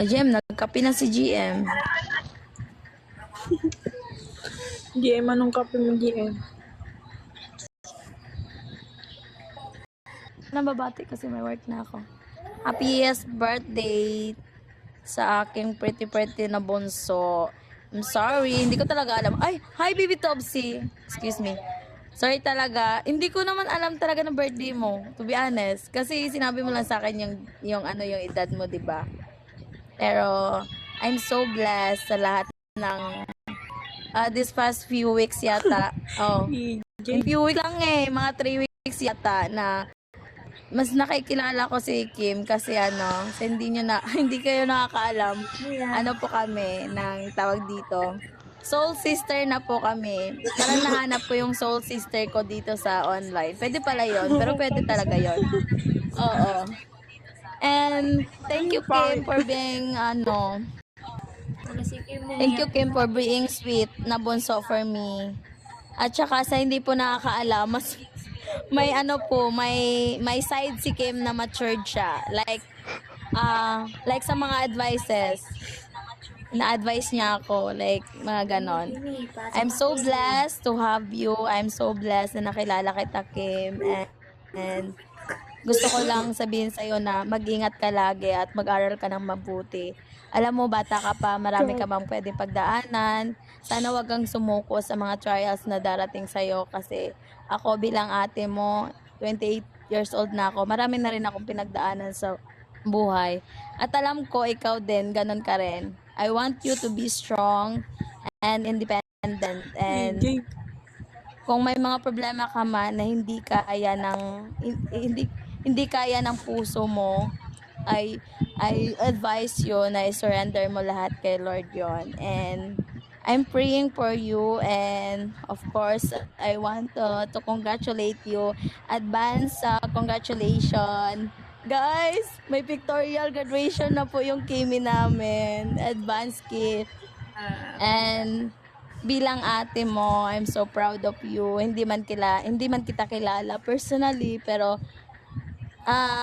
GM, nagkape na si GM. GM, anong kape mo, GM? Nababati kasi may work na ako. Happiest birthday sa aking pretty na bunso. I'm sorry, hindi ko talaga alam. Ay, hi baby Topsy. Excuse me. Sorry talaga. Hindi ko naman alam talaga ng birthday mo, to be honest. Kasi sinabi mo lang sa akin yung edad mo, 'di ba? Pero I'm so blessed sa lahat ng this past few weeks yata. Oh. In few weeks lang mga 3 weeks yata na mas nakikilala ko si Kim kasi hindi kayo nakakaalam. Ano po kami ng tawag dito. Soul sister na po kami. Parang nahanap ko yung soul sister ko dito sa online. Pwede pala yon, pero pwede talaga yon. Oo. And thank you Kim for being thank you Kim for being sweet na bunso for me. At saka sa hindi po nakakaalam, mas may may side si Kim na matured siya. Like sa mga advices. Na-advise niya ako, like mga ganon. I'm so blessed to have you. I'm so blessed na nakilala kita, Kim. And gusto ko lang sabihin sa'yo na mag-ingat ka lagi at mag-aral ka ng mabuti. Alam mo, bata ka pa, marami ka bang pwede pagdaanan. Sana wag kang sumuko sa mga trials na darating sa'yo kasi ako bilang ate mo, 28 years old na ako, marami na rin akong pinagdaanan sa buhay. At alam ko, ikaw din, ganun ka rin. I want you to be strong and independent. And kung may mga problema ka man na hindi kaya ng puso mo, I advise you na i-surrender mo lahat kay Lord yon. And I'm praying for you, and of course I want to congratulate you. Advance congratulations. Guys, may pictorial graduation na po yung Kimi namin. Advance gift. And bilang ate mo, I'm so proud of you. Hindi man kita kilala personally, pero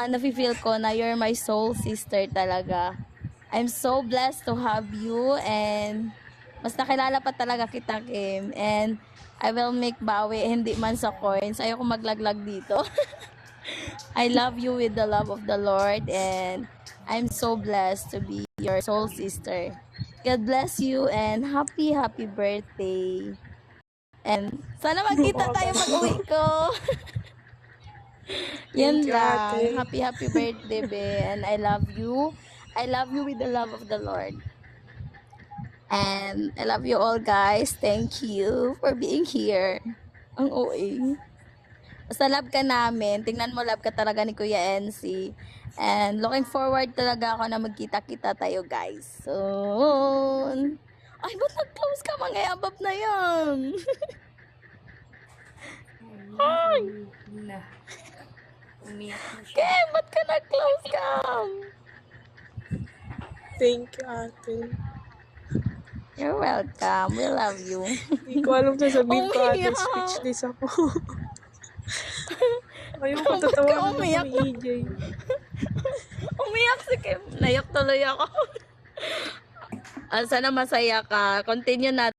nafe-feel ko na you're my soul sister talaga. I'm so blessed to have you, and mas nakilala pa talaga kita, Kim. And I will make bawi, hindi man sa coins. Ayoko maglaglag dito. I love you with the love of the Lord, and I'm so blessed to be your soul sister. God bless you, and happy birthday. And sana magkita tayo pag-uwi ko. Yan lang. Happy birthday, be. And I love you. I love you with the love of the Lord. And I love you all, guys. Thank you for being here. Ang OA. Basta love ka namin. Tingnan mo, love ka talaga ni Kuya NC. And looking forward talaga ako na magkita-kita tayo, guys. Soon. Ay, ba't nag-close ka? Mangayabab na yan. Ay! Kim, ba't ka nag-close ka? Thank you, ate. You're welcome. We love you. Hindi ko alam sasabihin ko, ate. Speechless ako. Ayoko, tatawa na ako ni EJ. Umiyak si Kim. Nayak tuloy ako. Sana masaya ka. Continue natin.